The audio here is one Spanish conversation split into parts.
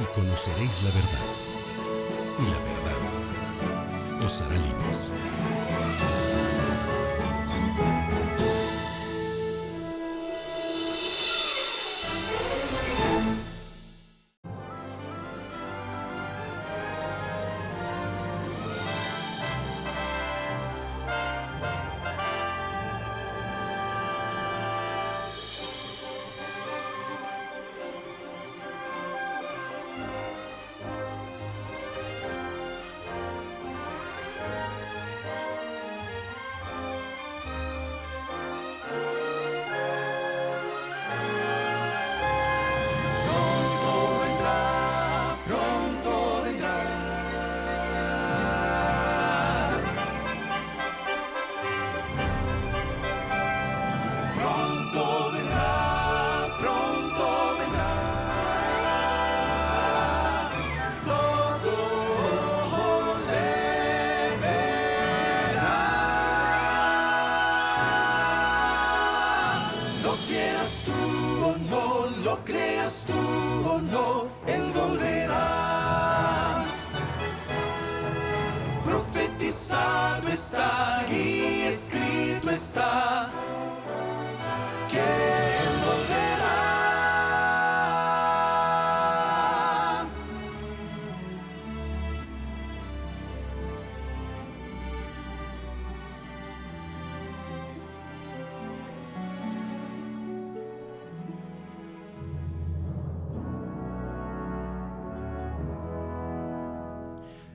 y conoceréis la verdad, y la verdad os hará libres. Profetizado está y escrito está que Él volverá.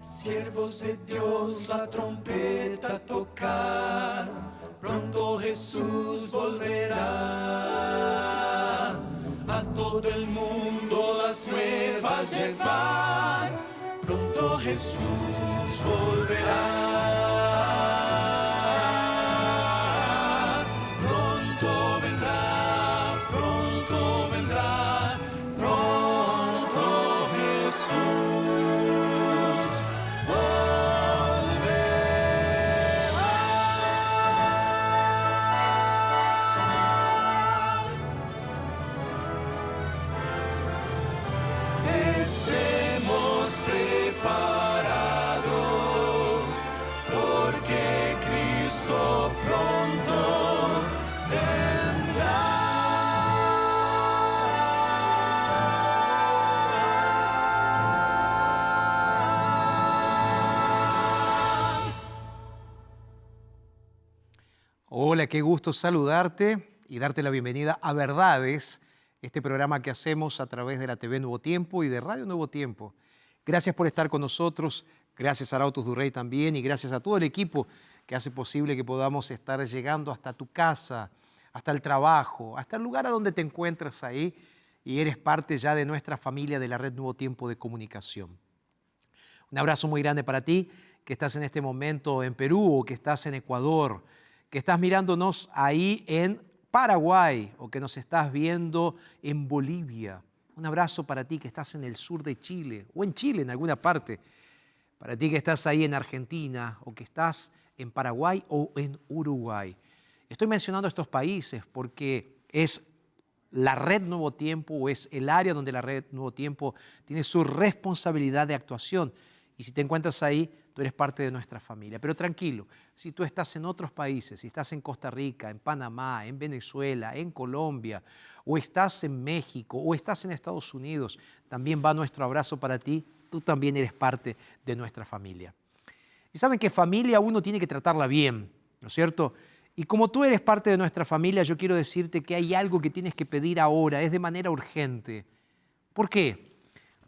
Siervos de Dios, la trompeta tocar, pronto Jesús volverá. A todo el mundo las nuevas llevar, pronto Jesús volverá. Pronto vendrá, pronto vendrá, pronto Jesús volverá. Estemos preparados, porque Cristo pronto vendrá. Hola, qué gusto saludarte y darte la bienvenida a Verdades, este programa que hacemos a través de la TV Nuevo Tiempo y de Radio Nuevo Tiempo. Gracias por estar con nosotros, gracias a Arautos Durrey también y gracias a todo el equipo que hace posible que podamos estar llegando hasta tu casa, hasta el trabajo, hasta el lugar a donde te encuentras ahí y eres parte ya de nuestra familia de la Red Nuevo Tiempo de Comunicación. Un abrazo muy grande para ti que estás en este momento en Perú o que estás en Ecuador, que estás mirándonos ahí en Paraguay o que nos estás viendo en Bolivia. Un abrazo para ti que estás en el sur de Chile o en Chile en alguna parte. Para ti que estás ahí en Argentina o que estás en Paraguay o en Uruguay. Estoy mencionando estos países porque es la Red Nuevo Tiempo o es el área donde la Red Nuevo Tiempo tiene su responsabilidad de actuación. Y si te encuentras ahí, tú eres parte de nuestra familia. Pero tranquilo, si tú estás en otros países, si estás en Costa Rica, en Panamá, en Venezuela, en Colombia, o estás en México, o estás en Estados Unidos, también va nuestro abrazo para ti. Tú también eres parte de nuestra familia. Y saben que familia uno tiene que tratarla bien, ¿no es cierto? Y como tú eres parte de nuestra familia, yo quiero decirte que hay algo que tienes que pedir ahora, es de manera urgente. ¿Por qué?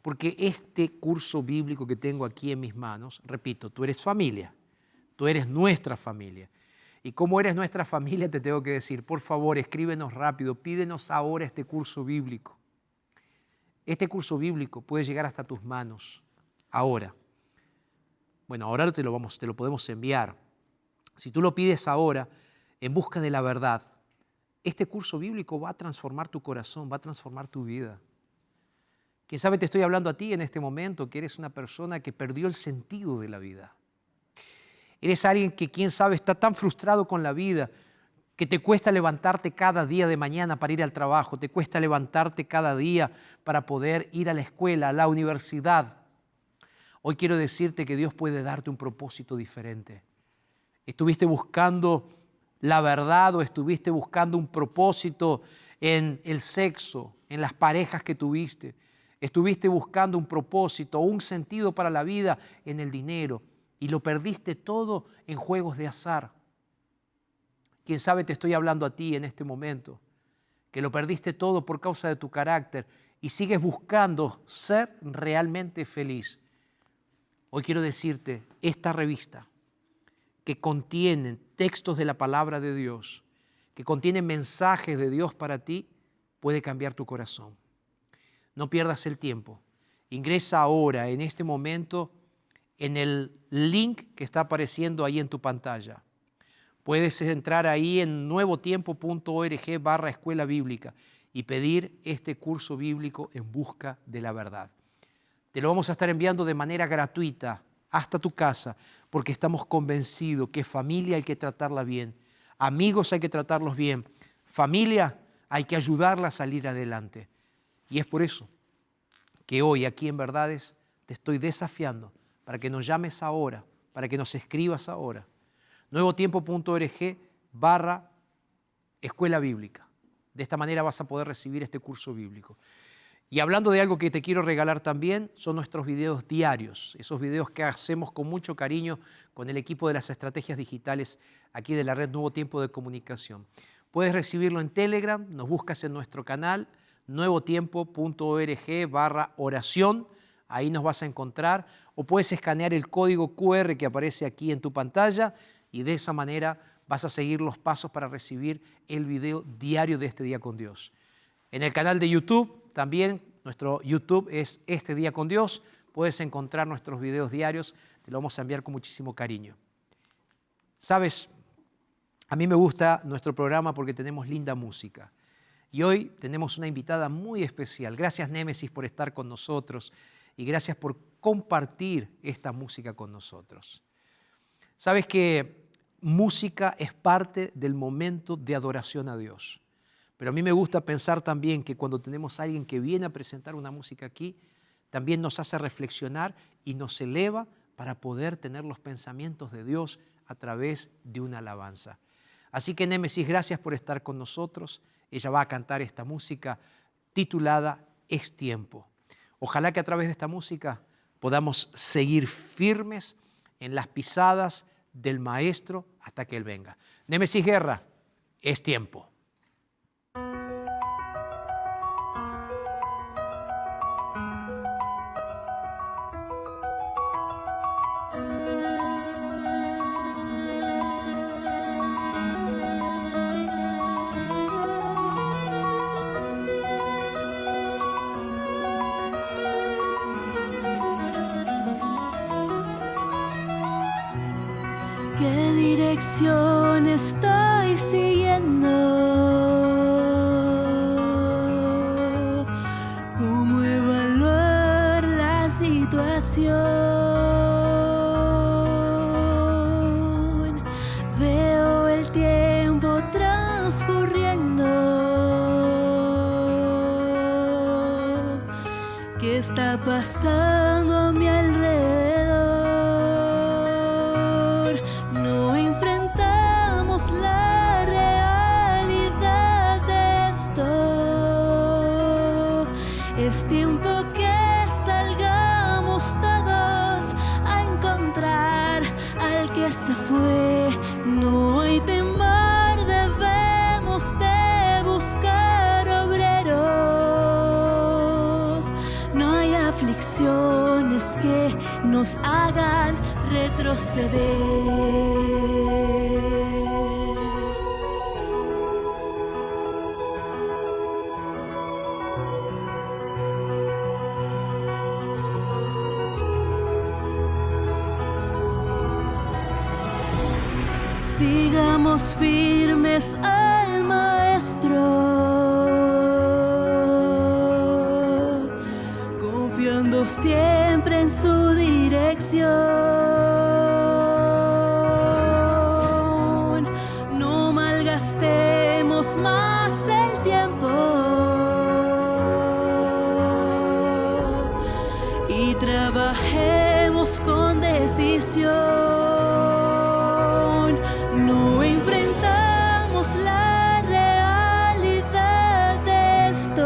Porque este curso bíblico que tengo aquí en mis manos, repito, tú eres familia, tú eres nuestra familia. Y como eres nuestra familia, te tengo que decir, por favor, escríbenos rápido, pídenos ahora este curso bíblico. Este curso bíblico puede llegar hasta tus manos ahora. Bueno, ahora te lo podemos enviar. Si tú lo pides ahora, en busca de la verdad, este curso bíblico va a transformar tu corazón, va a transformar tu vida. Quién sabe, te estoy hablando a ti en este momento, que eres una persona que perdió el sentido de la vida. Eres alguien que, quién sabe, está tan frustrado con la vida que te cuesta levantarte cada día de mañana para ir al trabajo, te cuesta levantarte cada día para poder ir a la escuela, a la universidad. Hoy quiero decirte que Dios puede darte un propósito diferente. ¿Estuviste buscando la verdad o estuviste buscando un propósito en el sexo, en las parejas que tuviste? ¿Estuviste buscando un propósito o un sentido para la vida en el dinero y lo perdiste todo en juegos de azar? Quién sabe, te estoy hablando a ti en este momento, que lo perdiste todo por causa de tu carácter y sigues buscando ser realmente feliz. Hoy quiero decirte, esta revista que contiene textos de la palabra de Dios, que contiene mensajes de Dios para ti, puede cambiar tu corazón. No pierdas el tiempo. Ingresa ahora, en este momento, en el link que está apareciendo ahí en tu pantalla. Puedes entrar ahí en nuevotiempo.org/escuela bíblica y pedir este curso bíblico en busca de la verdad. Te lo vamos a estar enviando de manera gratuita hasta tu casa, porque estamos convencidos que familia hay que tratarla bien, amigos hay que tratarlos bien, familia hay que ayudarla a salir adelante. Y es por eso que hoy aquí en Verdades te estoy desafiando para que nos llames ahora, para que nos escribas ahora. nuevotiempo.org/escuela bíblica. De esta manera vas a poder recibir este curso bíblico. Y hablando de algo que te quiero regalar también, son nuestros videos diarios, esos videos que hacemos con mucho cariño con el equipo de las estrategias digitales aquí de la red Nuevo Tiempo de Comunicación. Puedes recibirlo en Telegram, nos buscas en nuestro canal, nuevotiempo.org/oración, ahí nos vas a encontrar, o puedes escanear el código QR que aparece aquí en tu pantalla y de esa manera vas a seguir los pasos para recibir el video diario de Este Día con Dios. En el canal de YouTube, también nuestro YouTube es Este Día con Dios, puedes encontrar nuestros videos diarios, te lo vamos a enviar con muchísimo cariño. Sabes, a mí me gusta nuestro programa porque tenemos linda música. Y hoy tenemos una invitada muy especial. Gracias, Némesis, por estar con nosotros y gracias por compartir esta música con nosotros. Sabes que música es parte del momento de adoración a Dios. Pero a mí me gusta pensar también que cuando tenemos a alguien que viene a presentar una música aquí, también nos hace reflexionar y nos eleva para poder tener los pensamientos de Dios a través de una alabanza. Así que, Némesis, gracias por estar con nosotros. Ella va a cantar esta música titulada Es Tiempo. Ojalá que a través de esta música podamos seguir firmes en las pisadas del Maestro hasta que Él venga. Némesis Guerra, Es Tiempo. ¿Qué dirección estoy siguiendo? ¿Cómo evaluar la situación? Veo el tiempo transcurriendo. ¿Qué está pasando a mi alrededor? La realidad de esto. Es tiempo que salgamos todos a encontrar al que se fue. No hay temor, debemos de buscar obreros. No hay aflicciones que nos hagan retroceder. Sigamos firmes al Maestro, confiando siempre en su dirección. No malgastemos perdamos más el tiempo y trabajemos con decisión. No enfrentamos la realidad de esto.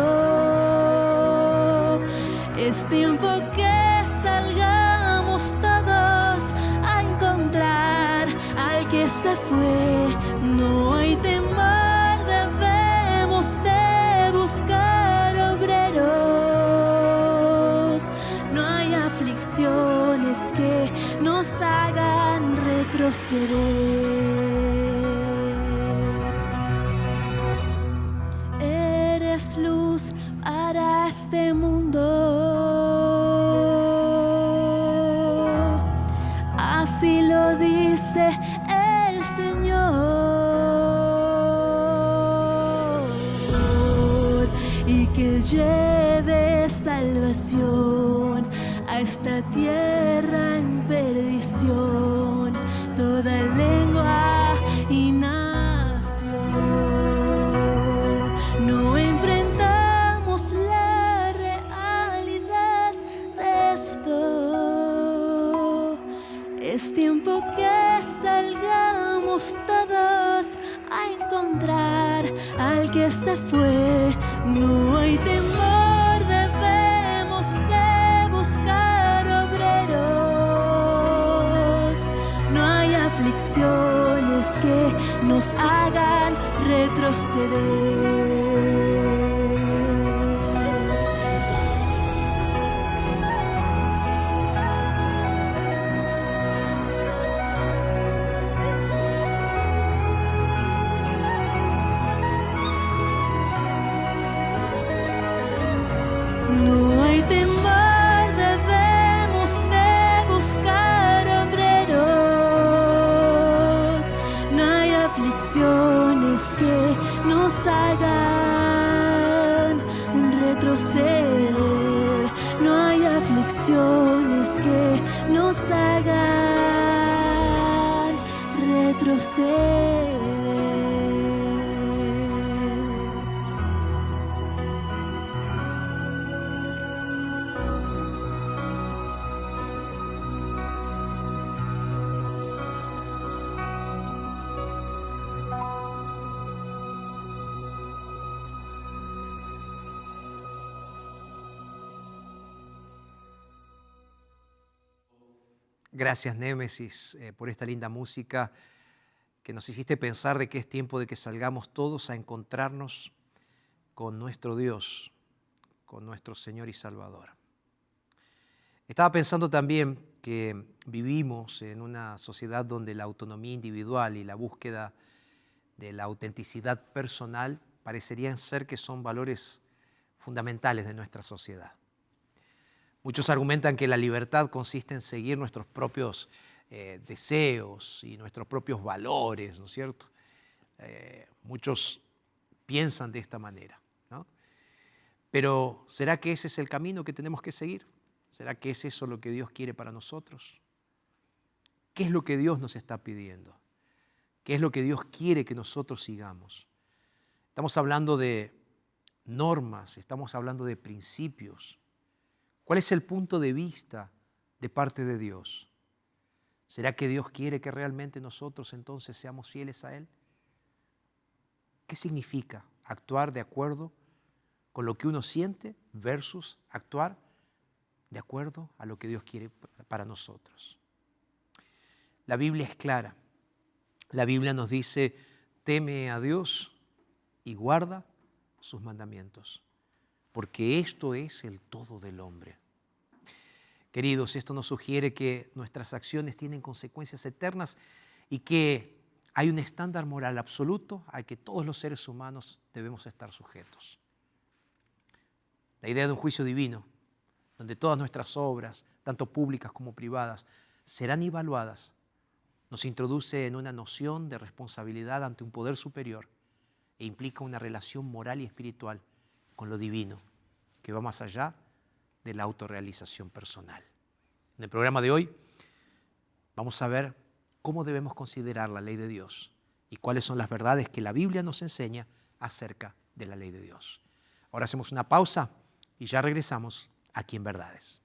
Es tiempo que salgamos todos a encontrar al que se fue. No hay temor, debemos de buscar obreros. No hay aflicciones que nos hagan retroceder. Eres luz para este mundo. Así lo dice el Señor, y que lleve salvación a esta tierra en perdición, toda lengua y nación. No enfrentamos la realidad de esto. Es tiempo que salgamos todos a encontrar al que se fue. No hay temor, debemos de buscar obreros. No hay aflicciones que nos hagan retroceder. No hay temor, debemos de buscar obreros. No hay aflicciones que nos hagan retroceder. No hay aflicciones que nos hagan retroceder. Gracias, Némesis, por esta linda música que nos hiciste pensar de que es tiempo de que salgamos todos a encontrarnos con nuestro Dios, con nuestro Señor y Salvador. Estaba pensando también que vivimos en una sociedad donde la autonomía individual y la búsqueda de la autenticidad personal parecerían ser que son valores fundamentales de nuestra sociedad. Muchos argumentan que la libertad consiste en seguir nuestros propios deseos y nuestros propios valores, ¿no es cierto? Muchos piensan de esta manera, ¿no? Pero ¿será que ese es el camino que tenemos que seguir? ¿Será que es eso lo que Dios quiere para nosotros? ¿Qué es lo que Dios nos está pidiendo? ¿Qué es lo que Dios quiere que nosotros sigamos? Estamos hablando de normas, estamos hablando de principios. ¿Cuál es el punto de vista de parte de Dios? ¿Será que Dios quiere que realmente nosotros entonces seamos fieles a Él? ¿Qué significa actuar de acuerdo con lo que uno siente versus actuar de acuerdo a lo que Dios quiere para nosotros? La Biblia es clara. La Biblia nos dice, teme a Dios y guarda sus mandamientos, porque esto es el todo del hombre. Queridos, esto nos sugiere que nuestras acciones tienen consecuencias eternas y que hay un estándar moral absoluto al que todos los seres humanos debemos estar sujetos. La idea de un juicio divino, donde todas nuestras obras, tanto públicas como privadas, serán evaluadas, nos introduce en una noción de responsabilidad ante un poder superior e implica una relación moral y espiritual con lo divino, que va más allá de la autorrealización personal. En el programa de hoy vamos a ver cómo debemos considerar la ley de Dios y cuáles son las verdades que la Biblia nos enseña acerca de la ley de Dios. Ahora hacemos una pausa y ya regresamos aquí en Verdades.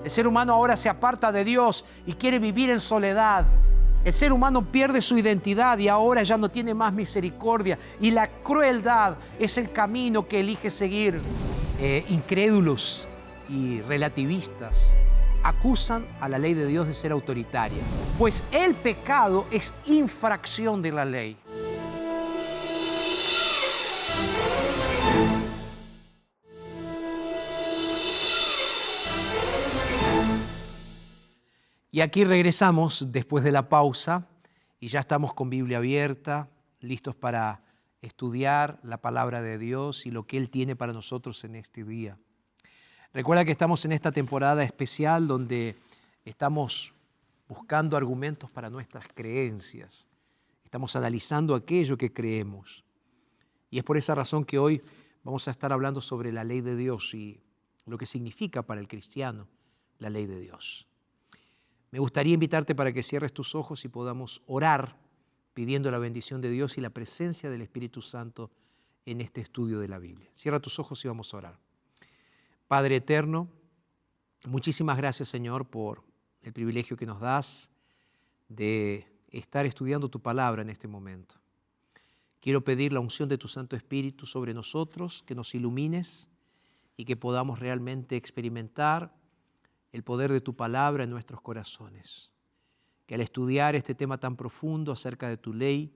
El ser humano ahora se aparta de Dios y quiere vivir en soledad. El ser humano pierde su identidad y ahora ya no tiene más misericordia. Y la crueldad es el camino que elige seguir. Incrédulos y relativistas acusan a la ley de Dios de ser autoritaria, pues el pecado es infracción de la ley. Y aquí regresamos después de la pausa y ya estamos con Biblia abierta, listos para estudiar la palabra de Dios y lo que Él tiene para nosotros en este día. Recuerda que estamos en esta temporada especial donde estamos buscando argumentos para nuestras creencias. Estamos analizando aquello que creemos. Y es por esa razón que hoy vamos a estar hablando sobre la ley de Dios y lo que significa para el cristiano la ley de Dios. Me gustaría invitarte para que cierres tus ojos y podamos orar pidiendo la bendición de Dios y la presencia del Espíritu Santo en este estudio de la Biblia. Cierra tus ojos y vamos a orar. Padre eterno, muchísimas gracias, Señor, por el privilegio que nos das de estar estudiando tu palabra en este momento. Quiero pedir la unción de tu Santo Espíritu sobre nosotros, que nos ilumines y que podamos realmente experimentar el poder de tu palabra en nuestros corazones. Que al estudiar este tema tan profundo acerca de tu ley,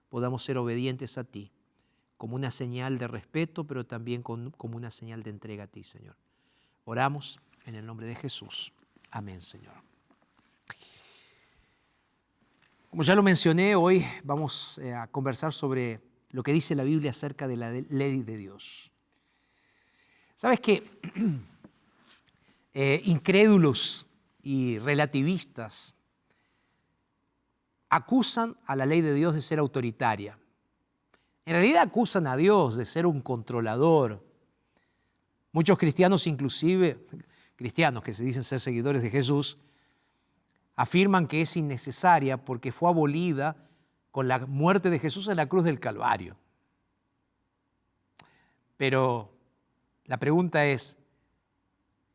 podamos ser obedientes a ti, como una señal de respeto, pero también como una señal de entrega a ti, Señor. Oramos en el nombre de Jesús. Amén, Señor. Como ya lo mencioné, hoy vamos a conversar sobre lo que dice la Biblia acerca de la ley de Dios. ¿Sabes qué? Incrédulos y relativistas acusan a la ley de Dios de ser autoritaria. En realidad acusan a Dios de ser un controlador. Muchos cristianos, inclusive cristianos que se dicen ser seguidores de Jesús, afirman que es innecesaria porque fue abolida con la muerte de Jesús en la cruz del Calvario. Pero la pregunta es,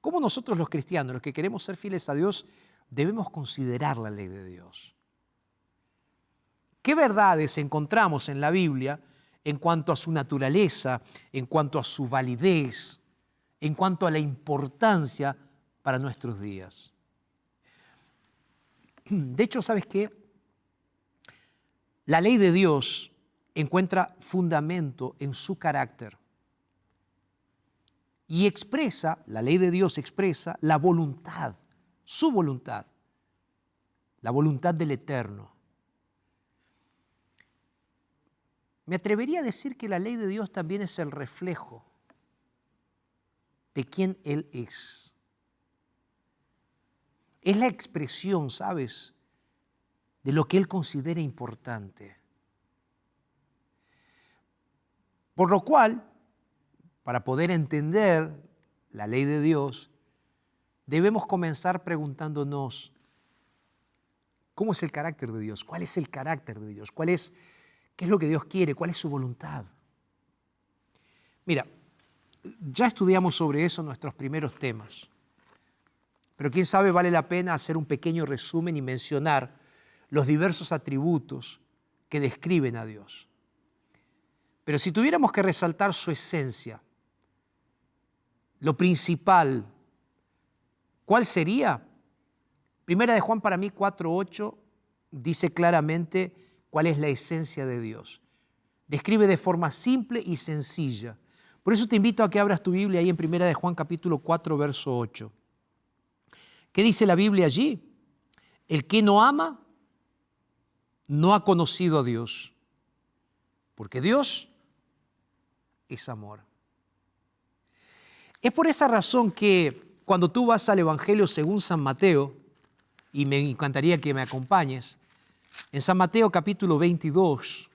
¿cómo nosotros los cristianos, los que queremos ser fieles a Dios, debemos considerar la ley de Dios? ¿Qué verdades encontramos en la Biblia en cuanto a su naturaleza, en cuanto a su validez, en cuanto a la importancia para nuestros días? De hecho, ¿sabes qué? La ley de Dios encuentra fundamento en su carácter. Y la ley de Dios expresa la voluntad, su voluntad, la voluntad del Eterno. Me atrevería a decir que la ley de Dios también es el reflejo de quién Él es. Es la expresión, ¿sabes?, de lo que Él considera importante. Por lo cual, para poder entender la ley de Dios, debemos comenzar preguntándonos, ¿cómo es el carácter de Dios? ¿Cuál es el carácter de Dios? ¿Qué es lo que Dios quiere? ¿Cuál es su voluntad? Mira, ya estudiamos sobre eso en nuestros primeros temas, pero quién sabe, vale la pena hacer un pequeño resumen y mencionar los diversos atributos que describen a Dios. Pero si tuviéramos que resaltar su esencia, lo principal, ¿cuál sería? Primera de Juan para mí 4:8 dice claramente cuál es la esencia de Dios. Describe de forma simple y sencilla. Por eso te invito a que abras tu Biblia ahí en Primera de Juan capítulo 4, verso 8. ¿Qué dice la Biblia allí? El que no ama no ha conocido a Dios, porque Dios es amor. Es por esa razón que cuando tú vas al Evangelio según San Mateo, y me encantaría que me acompañes, en San Mateo capítulo 22,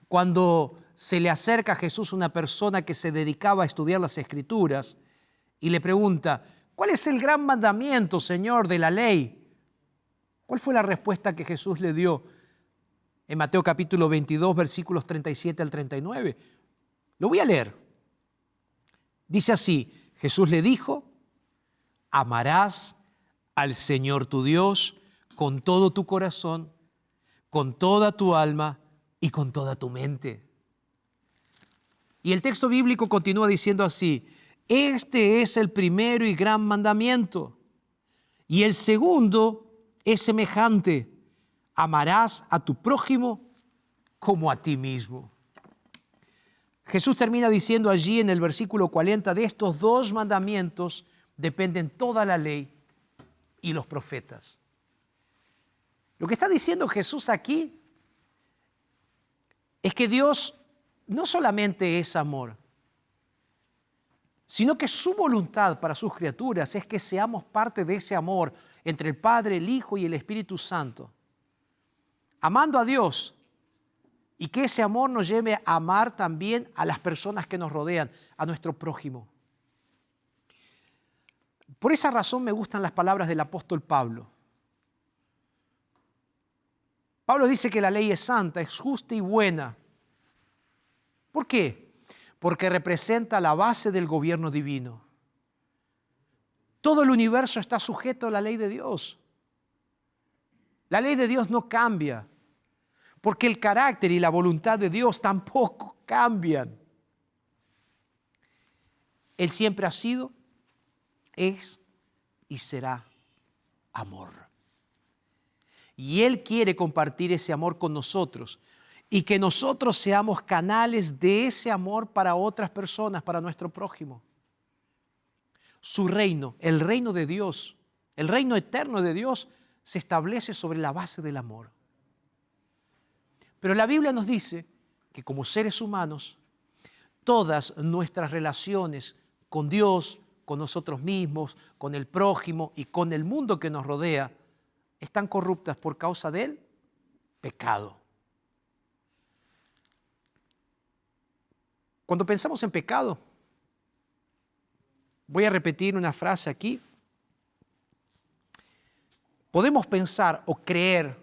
cuando se le acerca a Jesús una persona que se dedicaba a estudiar las Escrituras y le pregunta, ¿cuál es el gran mandamiento, Señor, de la ley? ¿Cuál fue la respuesta que Jesús le dio en Mateo capítulo 22, versículos 37 al 39? Lo voy a leer. Dice así: Jesús le dijo: amarás al Señor tu Dios con todo tu corazón, con toda tu alma y con toda tu mente. Y el texto bíblico continúa diciendo así: este es el primero y gran mandamiento. Y el segundo es semejante: amarás a tu prójimo como a ti mismo. Jesús termina diciendo allí en el versículo 40, de estos dos mandamientos dependen toda la ley y los profetas. Lo que está diciendo Jesús aquí es que Dios no solamente es amor, sino que su voluntad para sus criaturas es que seamos parte de ese amor entre el Padre, el Hijo y el Espíritu Santo, amando a Dios, y que ese amor nos lleve a amar también a las personas que nos rodean, a nuestro prójimo. Por esa razón me gustan las palabras del apóstol Pablo. Pablo dice que la ley es santa, es justa y buena. ¿Por qué? Porque representa la base del gobierno divino. Todo el universo está sujeto a la ley de Dios. La ley de Dios no cambia, porque el carácter y la voluntad de Dios tampoco cambian. Él siempre ha sido, es y será amor. Y Él quiere compartir ese amor con nosotros y que nosotros seamos canales de ese amor para otras personas, para nuestro prójimo. Su reino, el reino de Dios, el reino eterno de Dios, se establece sobre la base del amor. Pero la Biblia nos dice que como seres humanos, todas nuestras relaciones con Dios, con nosotros mismos, con el prójimo y con el mundo que nos rodea, están corruptas por causa del pecado. Cuando pensamos en pecado, voy a repetir una frase aquí. Podemos pensar o creer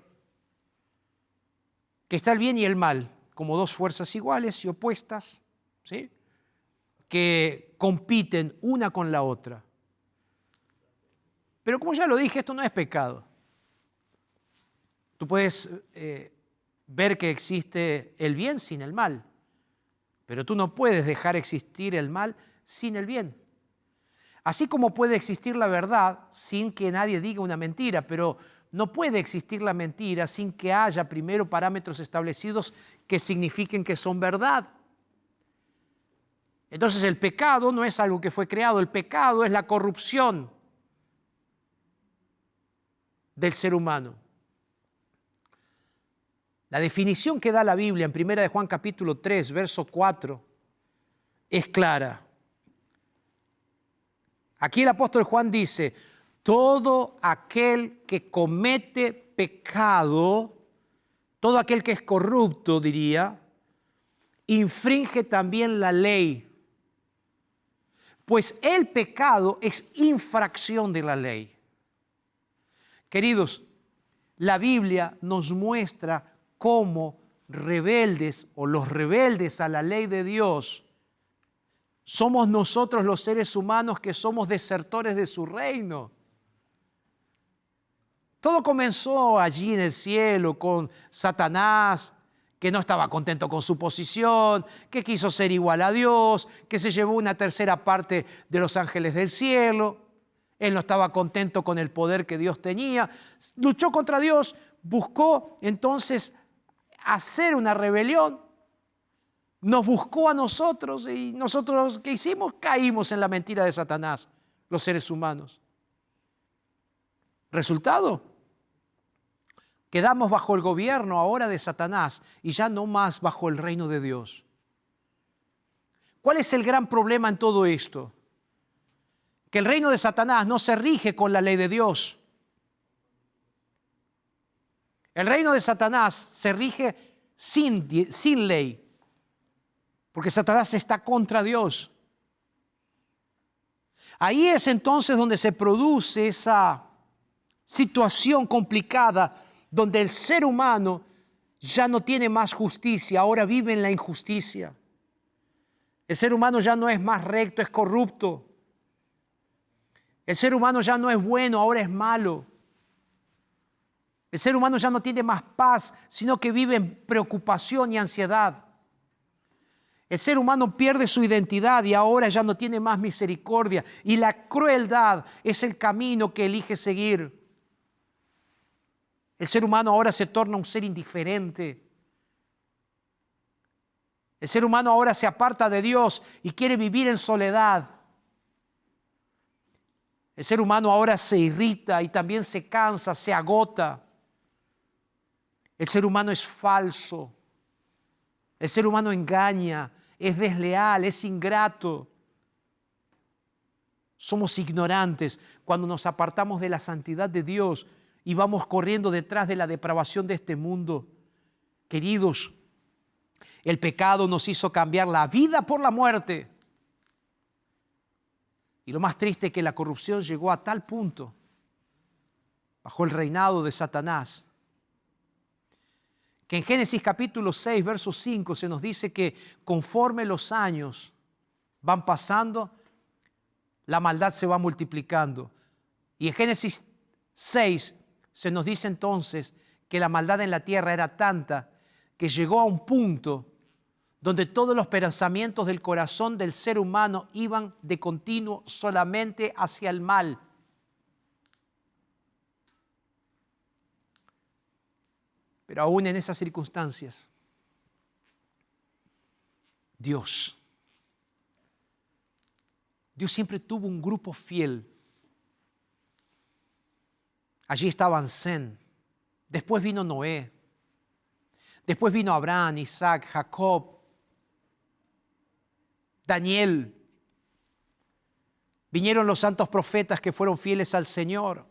que está el bien y el mal como dos fuerzas iguales y opuestas, ¿sí?, que compiten una con la otra. Pero como ya lo dije, esto no es pecado. Tú puedes ver que existe el bien sin el mal, pero tú no puedes dejar existir el mal sin el bien. Así como puede existir la verdad sin que nadie diga una mentira, pero no puede existir la mentira sin que haya primero parámetros establecidos que signifiquen que son verdad. Entonces el pecado no es algo que fue creado, el pecado es la corrupción del ser humano. La definición que da la Biblia en 1 de Juan capítulo 3, verso 4, es clara. Aquí el apóstol Juan dice: todo aquel que comete pecado, todo aquel que es corrupto, diría, infringe también la ley. Pues el pecado es infracción de la ley. Queridos, la Biblia nos muestra cómo rebeldes o los rebeldes a la ley de Dios somos nosotros los seres humanos que somos desertores de su reino. Todo comenzó allí en el cielo con Satanás, que no estaba contento con su posición, que quiso ser igual a Dios, que se llevó una tercera parte de los ángeles del cielo. Él no estaba contento con el poder que Dios tenía, luchó contra Dios, buscó entonces hacer una rebelión, nos buscó a nosotros y nosotros, ¿qué hicimos? Caímos en la mentira de Satanás, los seres humanos. Resultado, quedamos bajo el gobierno ahora de Satanás y ya no más bajo el reino de Dios. ¿Cuál es el gran problema en todo esto? Que el reino de Satanás no se rige con la ley de Dios. El reino de Satanás se rige sin ley, porque Satanás está contra Dios. Ahí es entonces donde se produce esa situación complicada donde el ser humano ya no tiene más justicia, ahora vive en la injusticia. El ser humano ya no es más recto, es corrupto. El ser humano ya no es bueno, ahora es malo. El ser humano ya no tiene más paz, sino que vive en preocupación y ansiedad. El ser humano pierde su identidad y ahora ya no tiene más misericordia. Y la crueldad es el camino que elige seguir. El ser humano ahora se torna un ser indiferente. El ser humano ahora se aparta de Dios y quiere vivir en soledad. El ser humano ahora se irrita y también se cansa, se agota. El ser humano es falso. El ser humano engaña, es desleal, es ingrato. Somos ignorantes cuando nos apartamos de la santidad de Dios y vamos corriendo detrás de la depravación de este mundo. Queridos, el pecado nos hizo cambiar la vida por la muerte. Y lo más triste es que la corrupción llegó a tal punto, bajo el reinado de Satanás, que en Génesis capítulo 6, verso 5, se nos dice que conforme los años van pasando, la maldad se va multiplicando. Y en Génesis 6 se nos dice entonces que la maldad en la tierra era tanta que llegó a un punto donde todos los pensamientos del corazón del ser humano iban de continuo solamente hacia el mal. Pero aún en esas circunstancias, Dios siempre tuvo un grupo fiel. Allí estaban Sem, después vino Noé, después vino Abraham, Isaac, Jacob, Daniel. Vinieron los santos profetas que fueron fieles al Señor.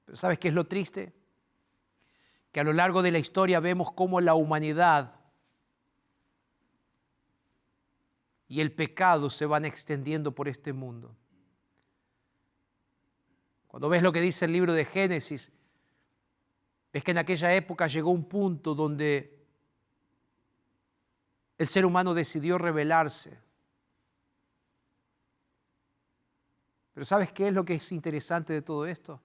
Pero ¿sabes qué es lo triste? Que a lo largo de la historia vemos cómo la humanidad y el pecado se van extendiendo por este mundo. Cuando ves lo que dice el libro de Génesis, ves que en aquella época llegó un punto donde el ser humano decidió rebelarse. Pero ¿sabes qué es lo que es interesante de todo esto?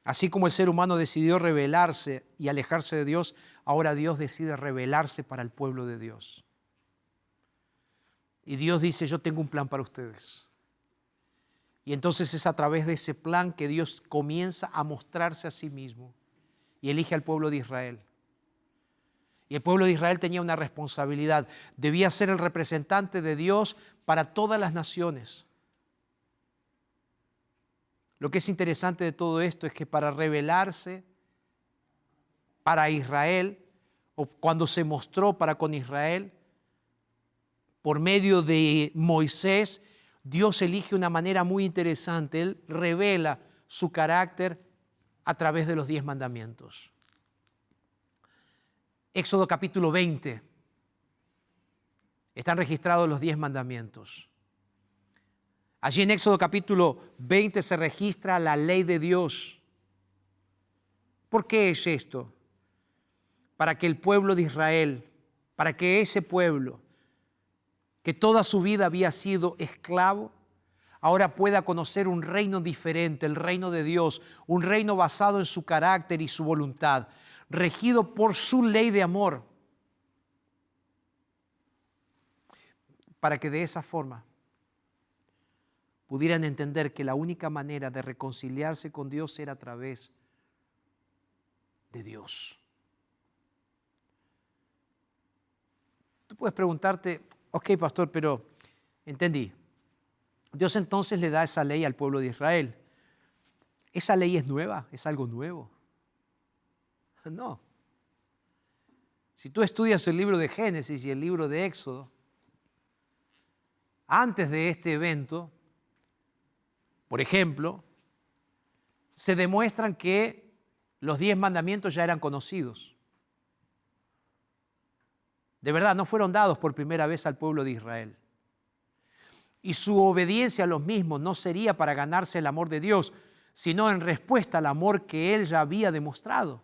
Así como el ser humano decidió rebelarse y alejarse de Dios, ahora Dios decide rebelarse para el pueblo de Dios. Y Dios dice, yo tengo un plan para ustedes. Y entonces es a través de ese plan que Dios comienza a mostrarse a sí mismo y elige al pueblo de Israel. Y el pueblo de Israel tenía una responsabilidad. Debía ser el representante de Dios para todas las naciones. Lo que es interesante de todo esto es que para revelarse para Israel, o cuando se mostró para con Israel, por medio de Moisés, Dios elige una manera muy interesante. Él revela su carácter a través de los 10 mandamientos. Éxodo capítulo 20. Están registrados los 10 mandamientos. Allí en Éxodo capítulo 20 se registra la ley de Dios. ¿Por qué es esto? Para que el pueblo de Israel, para que ese pueblo que toda su vida había sido esclavo, ahora pueda conocer un reino diferente, el reino de Dios, un reino basado en su carácter y su voluntad, regido por su ley de amor, para que de esa forma pudieran entender que la única manera de reconciliarse con Dios era a través de Dios. Tú puedes preguntarte, ok, pastor, pero entendí. Dios entonces le da esa ley al pueblo de Israel. ¿Esa ley es nueva? ¿Es algo nuevo? No. Si tú estudias el libro de Génesis y el libro de Éxodo, antes de este evento, por ejemplo, se demuestran que los 10 mandamientos ya eran conocidos. De verdad, no fueron dados por primera vez al pueblo de Israel. y su obediencia a los mismos no sería para ganarse el amor de Dios, sino en respuesta al amor que Él ya había demostrado.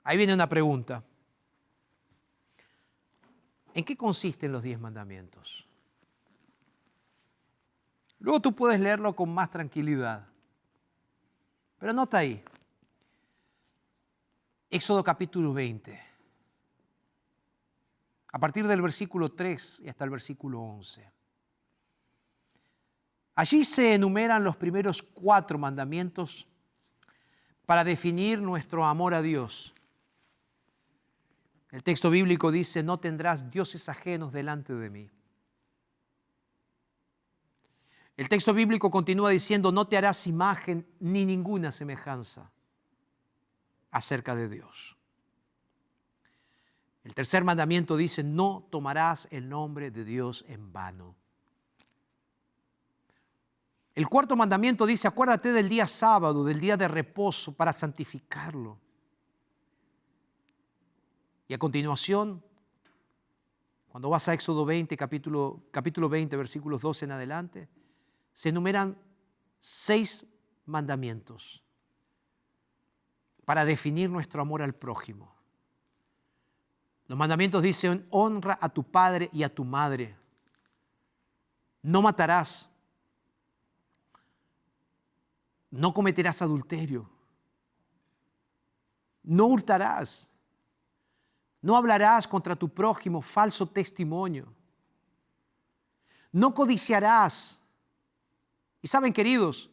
Ahí viene una pregunta. ¿En qué consisten los 10 mandamientos? Luego tú puedes leerlo con más tranquilidad. Pero nota ahí. Éxodo capítulo 20. A partir del versículo 3 y hasta el versículo 11. Allí se enumeran los primeros 4 mandamientos para definir nuestro amor a Dios. El texto bíblico dice: no tendrás dioses ajenos delante de mí. El texto bíblico continúa diciendo: no te harás imagen ni ninguna semejanza acerca de Dios. El tercer mandamiento dice: no tomarás el nombre de Dios en vano. El cuarto mandamiento dice: acuérdate del día sábado, del día de reposo, para santificarlo. Y a continuación, cuando vas a Éxodo 20, capítulo 20, versículos 12 en adelante, se enumeran 6 mandamientos para definir nuestro amor al prójimo. Los mandamientos dicen: honra a tu padre y a tu madre. No matarás. No cometerás adulterio. No hurtarás. No hablarás contra tu prójimo falso testimonio. No codiciarás. Y saben, queridos,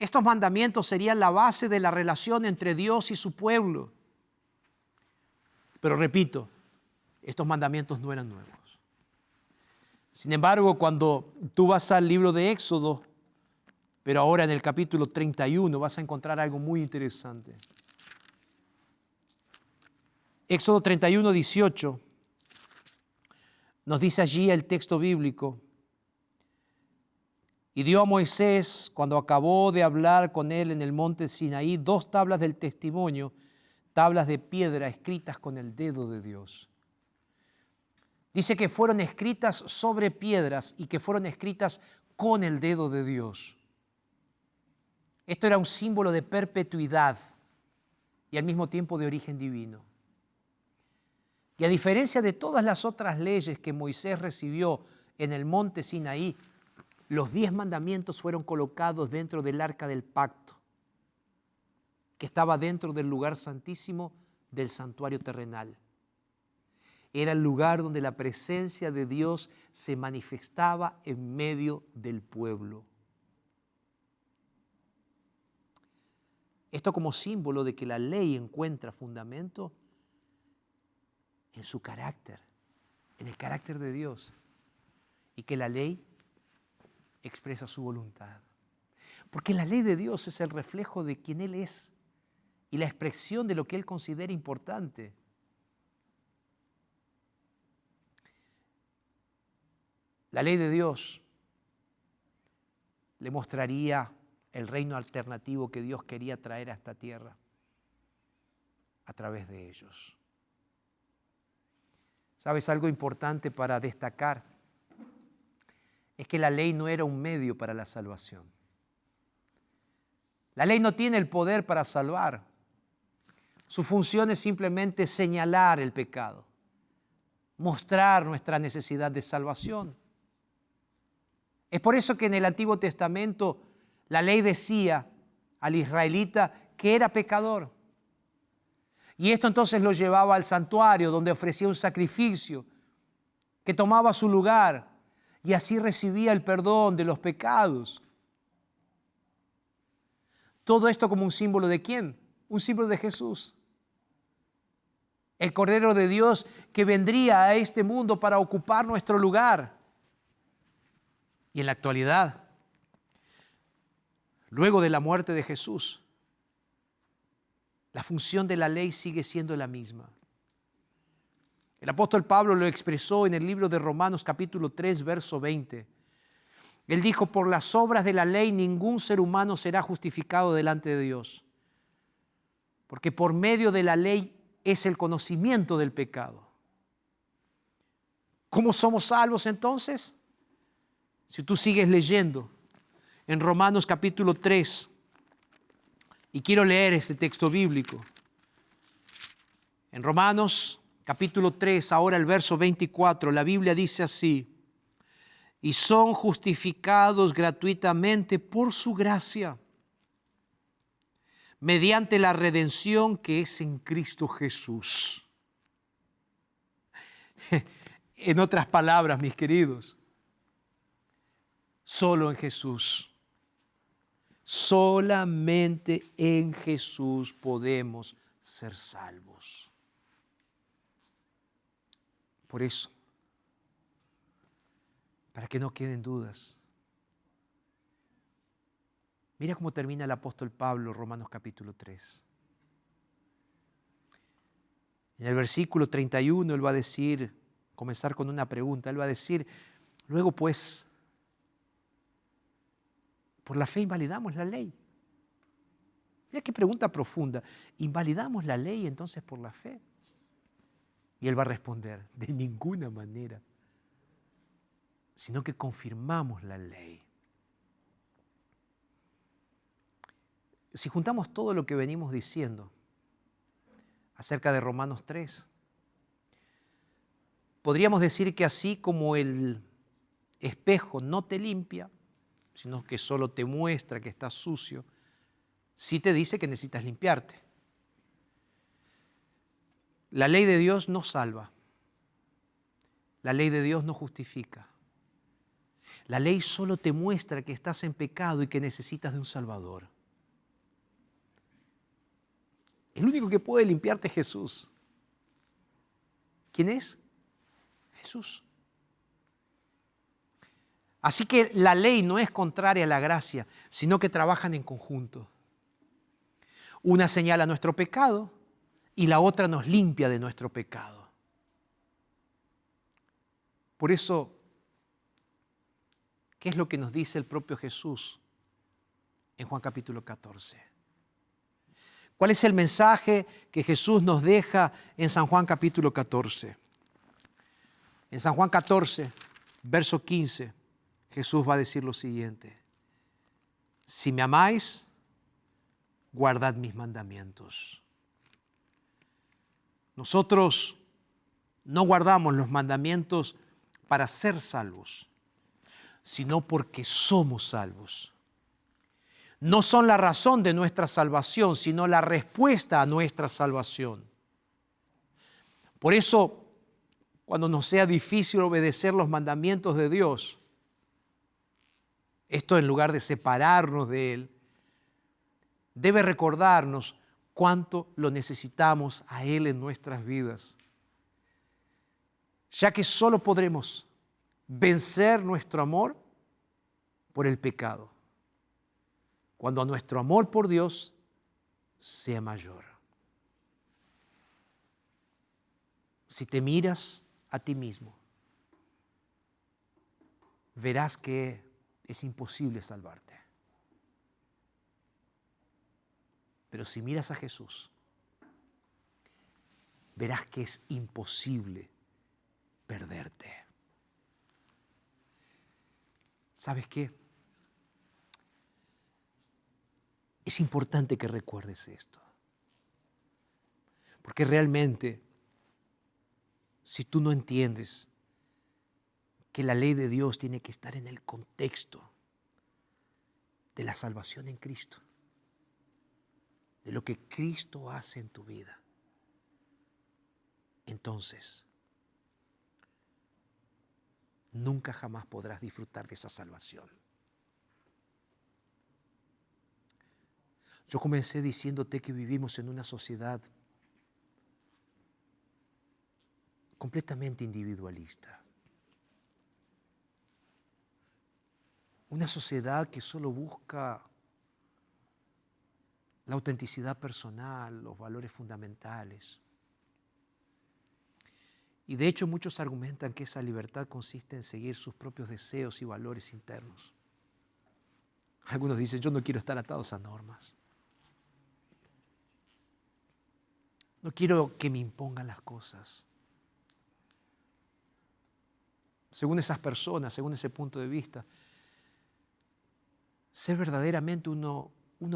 estos mandamientos serían la base de la relación entre Dios y su pueblo. Pero repito, estos mandamientos no eran nuevos. Sin embargo, cuando tú vas al libro de Éxodo, pero ahora en el capítulo 31, vas a encontrar algo muy interesante. Éxodo 31, 18, nos dice allí el texto bíblico: y dio a Moisés, cuando acabó de hablar con él en el monte Sinaí, 2 tablas del testimonio, tablas de piedra escritas con el dedo de Dios. Dice que fueron escritas sobre piedras y que fueron escritas con el dedo de Dios. Esto era un símbolo de perpetuidad y al mismo tiempo de origen divino. Y a diferencia de todas las otras leyes que Moisés recibió en el monte Sinaí, los 10 mandamientos fueron colocados dentro del arca del pacto, que estaba dentro del lugar santísimo del santuario terrenal. Era el lugar donde la presencia de Dios se manifestaba en medio del pueblo. Esto como símbolo de que la ley encuentra fundamento en su carácter, en el carácter de Dios, y que la ley expresa su voluntad. Porque la ley de Dios es el reflejo de quien Él es y la expresión de lo que Él considera importante. La ley de Dios le mostraría el reino alternativo que Dios quería traer a esta tierra a través de ellos. ¿Sabes algo importante para destacar? Es que la ley no era un medio para la salvación. La ley no tiene el poder para salvar. Su función es simplemente señalar el pecado, mostrar nuestra necesidad de salvación. Es por eso que en el Antiguo Testamento la ley decía al israelita que era pecador. Y esto entonces lo llevaba al santuario, donde ofrecía un sacrificio que tomaba su lugar y así recibía el perdón de los pecados. Todo esto como un símbolo ¿de quién? Un símbolo de Jesús. El Cordero de Dios que vendría a este mundo para ocupar nuestro lugar. Y en la actualidad, luego de la muerte de Jesús, la función de la ley sigue siendo la misma. El apóstol Pablo lo expresó en el libro de Romanos capítulo 3, verso 20. Él dijo: por las obras de la ley ningún ser humano será justificado delante de Dios, porque por medio de la ley es el conocimiento del pecado. ¿Cómo somos salvos entonces? Si tú sigues leyendo en Romanos capítulo 3, y quiero leer este texto bíblico. En Romanos capítulo 3, ahora el verso 24, la Biblia dice así: y son justificados gratuitamente por su gracia, mediante la redención que es en Cristo Jesús. En otras palabras, mis queridos, solo en Jesús, solamente en Jesús podemos ser salvos. Por eso, para que no queden dudas, mira cómo termina el apóstol Pablo, Romanos capítulo 3. En el versículo 31 él va a decir, comenzar con una pregunta, él va a decir, luego pues, por la fe invalidamos la ley. Mira qué pregunta profunda. ¿Invalidamos la ley entonces por la fe? Y él va a responder, de ninguna manera, sino que confirmamos la ley. Si juntamos todo lo que venimos diciendo acerca de Romanos 3, podríamos decir que así como el espejo no te limpia, sino que solo te muestra que estás sucio, sí te dice que necesitas limpiarte. La ley de Dios no salva. La ley de Dios no justifica. La ley solo te muestra que estás en pecado y que necesitas de un Salvador. El único que puede limpiarte es Jesús. ¿Quién es? Jesús. Así que la ley no es contraria a la gracia, sino que trabajan en conjunto. Una señala nuestro pecado y la otra nos limpia de nuestro pecado. Por eso, ¿qué es lo que nos dice el propio Jesús en Juan capítulo 14? ¿Cuál es el mensaje que Jesús nos deja en San Juan capítulo 14? En San Juan 14, verso 15, Jesús va a decir lo siguiente: si me amáis, guardad mis mandamientos. Nosotros no guardamos los mandamientos para ser salvos, sino porque somos salvos. No son la razón de nuestra salvación, sino la respuesta a nuestra salvación. Por eso, cuando nos sea difícil obedecer los mandamientos de Dios, esto en lugar de separarnos de Él, debe recordarnos cuánto lo necesitamos a Él en nuestras vidas, ya que solo podremos vencer nuestro amor por el pecado, cuando nuestro amor por Dios sea mayor. Si te miras a ti mismo, verás que es imposible salvarte. Pero si miras a Jesús, verás que es imposible perderte. ¿Sabes qué? Es importante que recuerdes esto. Porque realmente, si tú no entiendes que la ley de Dios tiene que estar en el contexto de la salvación en Cristo, de lo que Cristo hace en tu vida, entonces nunca jamás podrás disfrutar de esa salvación. Yo comencé diciéndote que vivimos en una sociedad completamente individualista. Una sociedad que solo busca la autenticidad personal, los valores fundamentales. Y de hecho muchos argumentan que esa libertad consiste en seguir sus propios deseos y valores internos. Algunos dicen, yo no quiero estar atados a normas. No quiero que me impongan las cosas. según esas personas, según ese punto de vista, ser verdaderamente uno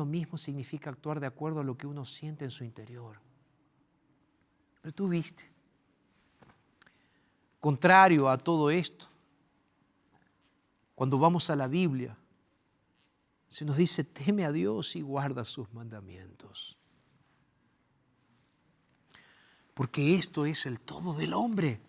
mismo significa actuar de acuerdo a lo que uno siente en su interior. Pero tú viste, contrario a todo esto, cuando vamos a la Biblia, se nos dice, teme a Dios y guarda sus mandamientos. Porque esto es el todo del hombre.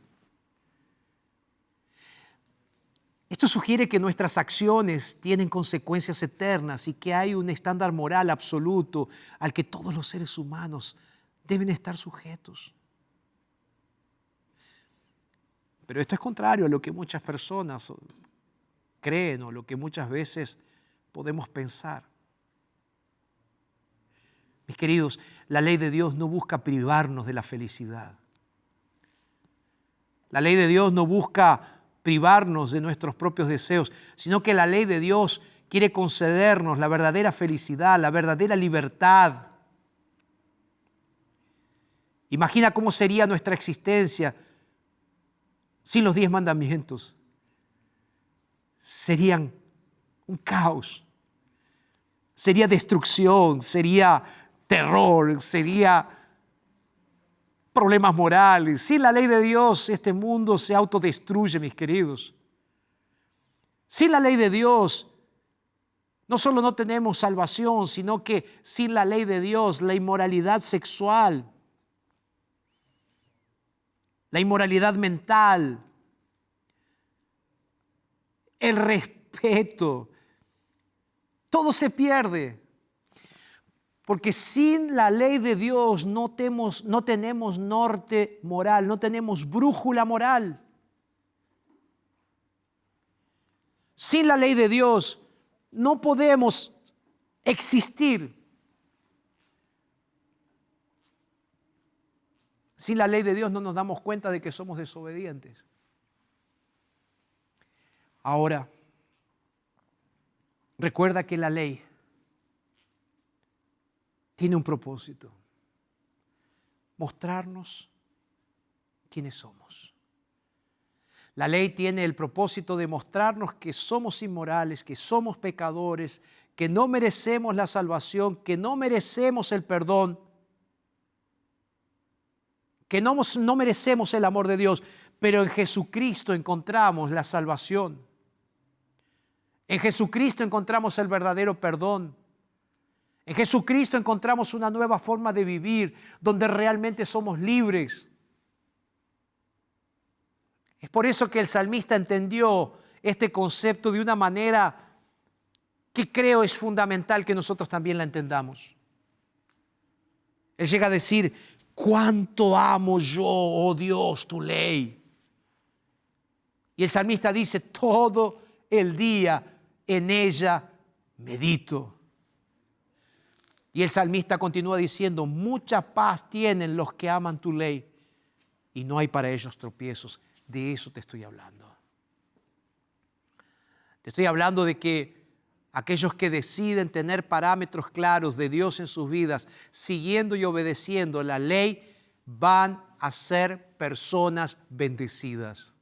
Esto sugiere que nuestras acciones tienen consecuencias eternas y que hay un estándar moral absoluto al que todos los seres humanos deben estar sujetos. Pero esto es contrario a lo que muchas personas creen o lo que muchas veces podemos pensar. Mis queridos, la ley de Dios no busca privarnos de la felicidad. La ley de Dios no busca privarnos de nuestros propios deseos, sino que la ley de Dios quiere concedernos la verdadera felicidad, la verdadera libertad. Imagina cómo sería nuestra existencia sin los 10 mandamientos. Serían un caos, sería destrucción, sería terror, sería problemas morales. Sin la ley de Dios, este mundo se autodestruye, mis queridos. Sin la ley de Dios, no solo no tenemos salvación, sino que sin la ley de Dios, la inmoralidad sexual, la inmoralidad mental, el respeto, todo se pierde. Porque sin la ley de Dios no tenemos norte moral, no tenemos brújula moral. Sin la ley de Dios no podemos existir. Sin la ley de Dios no nos damos cuenta de que somos desobedientes. Ahora, recuerda que la ley tiene un propósito: mostrarnos quiénes somos. La ley tiene el propósito de mostrarnos que somos inmorales, que somos pecadores, que no merecemos la salvación, que no merecemos el perdón, que no merecemos el amor de Dios, pero en Jesucristo encontramos la salvación. En Jesucristo encontramos el verdadero perdón. En Jesucristo encontramos una nueva forma de vivir, donde realmente somos libres. Es por eso que el salmista entendió este concepto de una manera que creo es fundamental que nosotros también la entendamos. Él llega a decir: cuánto amo yo, oh Dios, tu ley. Y el salmista dice: todo el día en ella medito. Y el salmista continúa diciendo: mucha paz tienen los que aman tu ley y no hay para ellos tropiezos. De eso te estoy hablando. Te estoy hablando de que aquellos que deciden tener parámetros claros de Dios en sus vidas, siguiendo y obedeciendo la ley, van a ser personas bendecidas.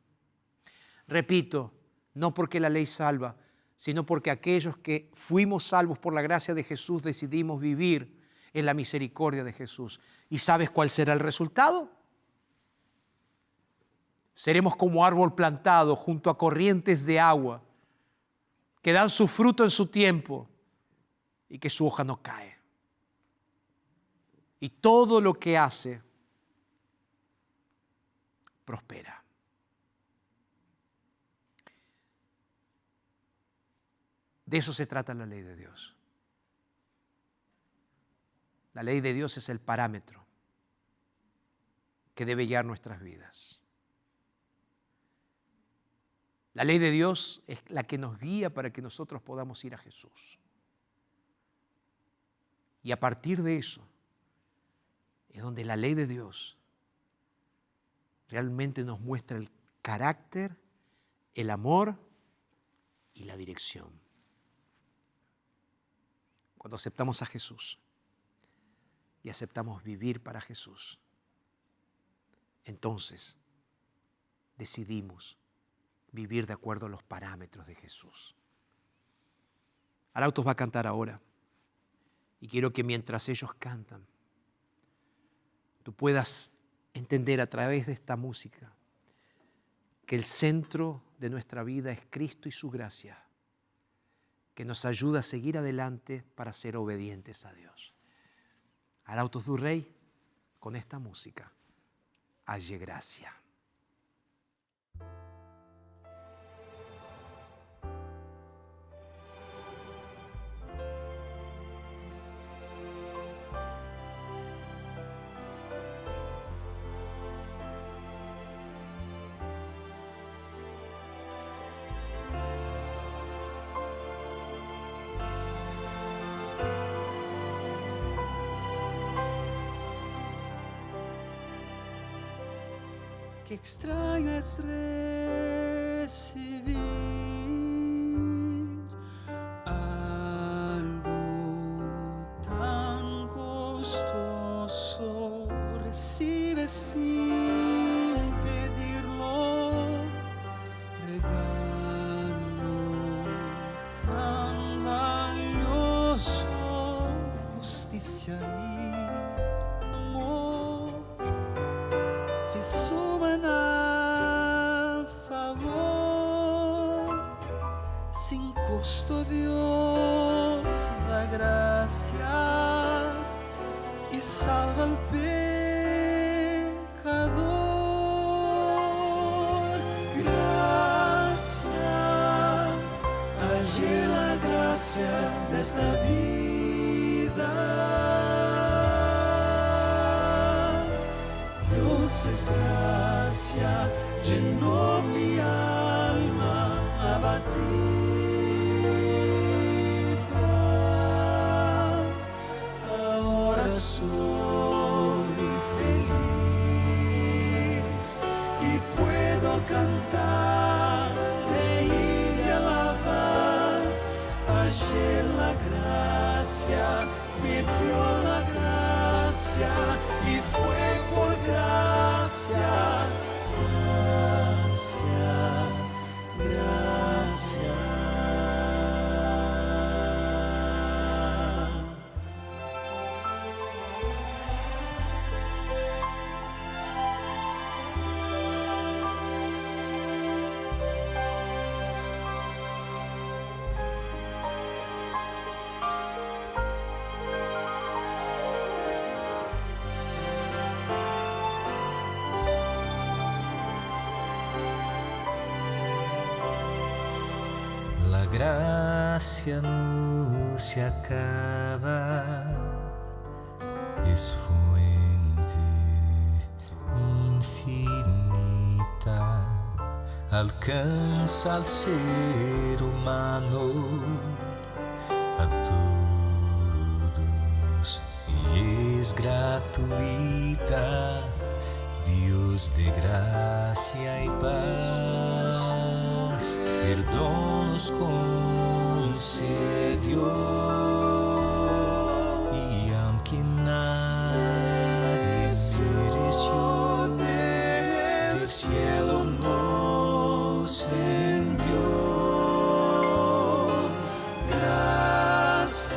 Repito, no porque la ley salva, sino porque aquellos que fuimos salvos por la gracia de Jesús decidimos vivir en la misericordia de Jesús. ¿Y sabes cuál será el resultado? Seremos como árbol plantado junto a corrientes de agua, que dan su fruto en su tiempo y que su hoja no cae. Y todo lo que hace prospera. De eso se trata la ley de Dios. La ley de Dios es el parámetro que debe guiar nuestras vidas. La ley de Dios es la que nos guía para que nosotros podamos ir a Jesús. Y a partir de eso es donde la ley de Dios realmente nos muestra el carácter, el amor y la dirección. Cuando aceptamos a Jesús y aceptamos vivir para Jesús, entonces decidimos vivir de acuerdo a los parámetros de Jesús. Arautos va a cantar ahora. Y quiero que mientras ellos cantan, tú puedas entender a través de esta música que el centro de nuestra vida es Cristo y su gracia, que nos ayuda a seguir adelante para ser obedientes a Dios. Arautos do Rei, con esta música, halle gracia. Qué extraño es recibir algo tan costoso. Recibe sin pedirlo, regalo tan valioso, justicia y amor. Se suman a favor, sin costo Dios da gracia y salva al pecador. Gracia, hallé la gracia de esta vida. Dios es gracia, llenó mi alma abatida. Ahora soy feliz y puedo cantar, reír y alabar. Hallé la gracia, me dio la gracia y fue por gracia, gracia, gracia. La gracia no se acaba, es fuente infinita, alcanza al ser humano, a todos y es gratuita, Dios de gracia y paz. Perdón nos concedió y aunque nadie mereció, del cielo nos envió gracia.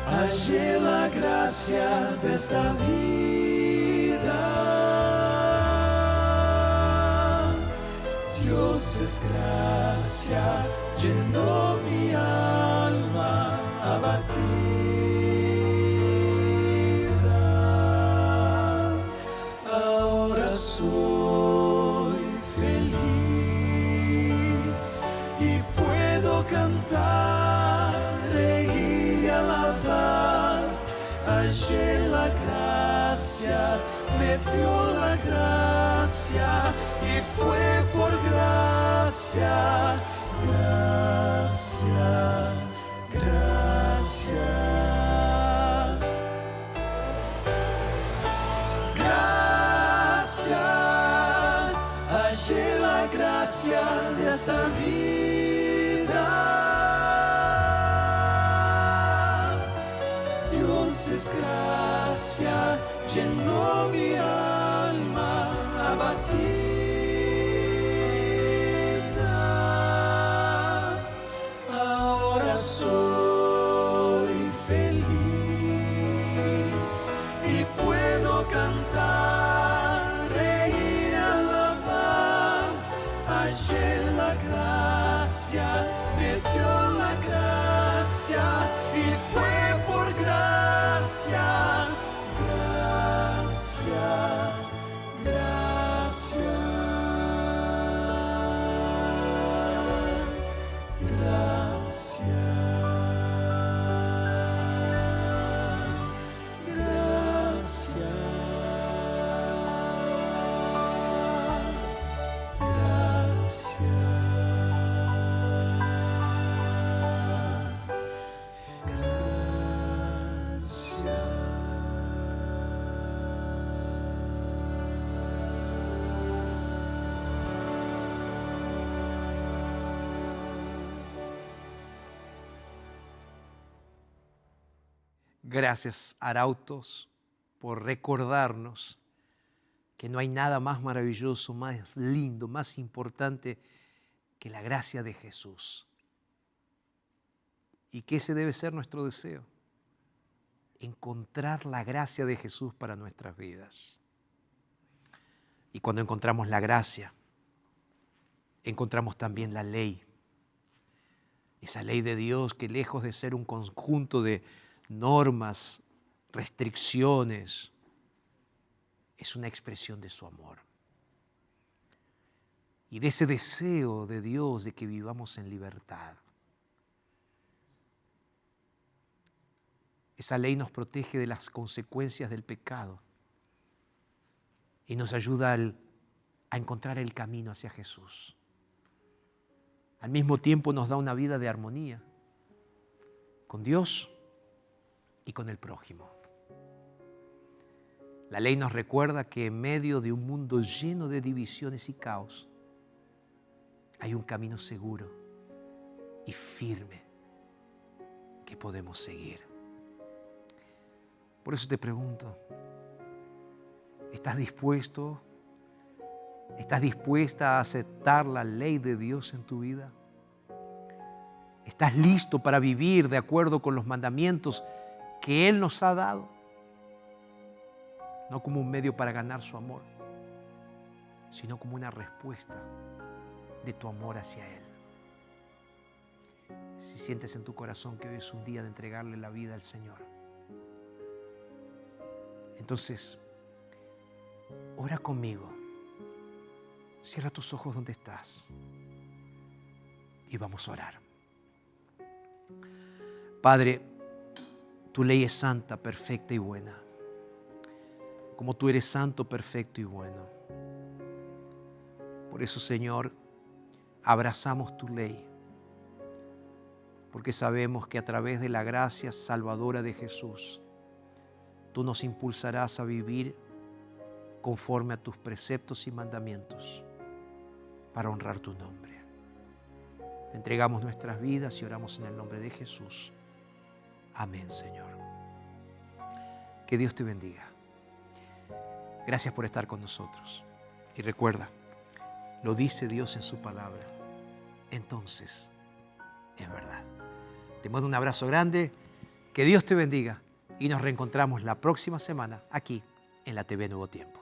Hallé la gracia de esta vida. Dios es gracia, llenó mi alma abatida. Ahora soy feliz y puedo cantar, reír y alabar. Hallé la gracia, me dio la gracia y fue por gracia, gracia, gracia. Gracia, hallé la gracia de esta vida. Dios es gracia, llenó mi alma abatida. Gracias, Arautos, por recordarnos que no hay nada más maravilloso, más lindo, más importante que la gracia de Jesús. Y que ese debe ser nuestro deseo, encontrar la gracia de Jesús para nuestras vidas. Y cuando encontramos la gracia, encontramos también la ley. Esa ley de Dios que lejos de ser un conjunto de normas, restricciones, es una expresión de su amor. Y de ese deseo de Dios de que vivamos en libertad. Esa ley nos protege de las consecuencias del pecado y nos ayuda a encontrar el camino hacia Jesús. Al mismo tiempo nos da una vida de armonía con Dios y con el prójimo. La ley nos recuerda que en medio de un mundo lleno de divisiones y caos, hay un camino seguro y firme que podemos seguir. Por eso te pregunto, ¿estás dispuesto? ¿Estás dispuesta a aceptar la ley de Dios en tu vida? ¿Estás listo para vivir de acuerdo con los mandamientos que Él nos ha dado? No como un medio para ganar su amor, sino como una respuesta de tu amor hacia Él. Si sientes en tu corazón que hoy es un día de entregarle la vida al Señor, entonces, ora conmigo. Cierra tus ojos donde estás y vamos a orar. Padre, tu ley es santa, perfecta y buena, como tú eres santo, perfecto y bueno. Por eso, Señor, abrazamos tu ley, porque sabemos que a través de la gracia salvadora de Jesús, tú nos impulsarás a vivir conforme a tus preceptos y mandamientos para honrar tu nombre. Te entregamos nuestras vidas y oramos en el nombre de Jesús. Amén, Señor. Que Dios te bendiga. Gracias por estar con nosotros. Y recuerda, lo dice Dios en su palabra. Entonces, es verdad. Te mando un abrazo grande. Que Dios te bendiga. Y nos reencontramos la próxima semana aquí en la TV Nuevo Tiempo.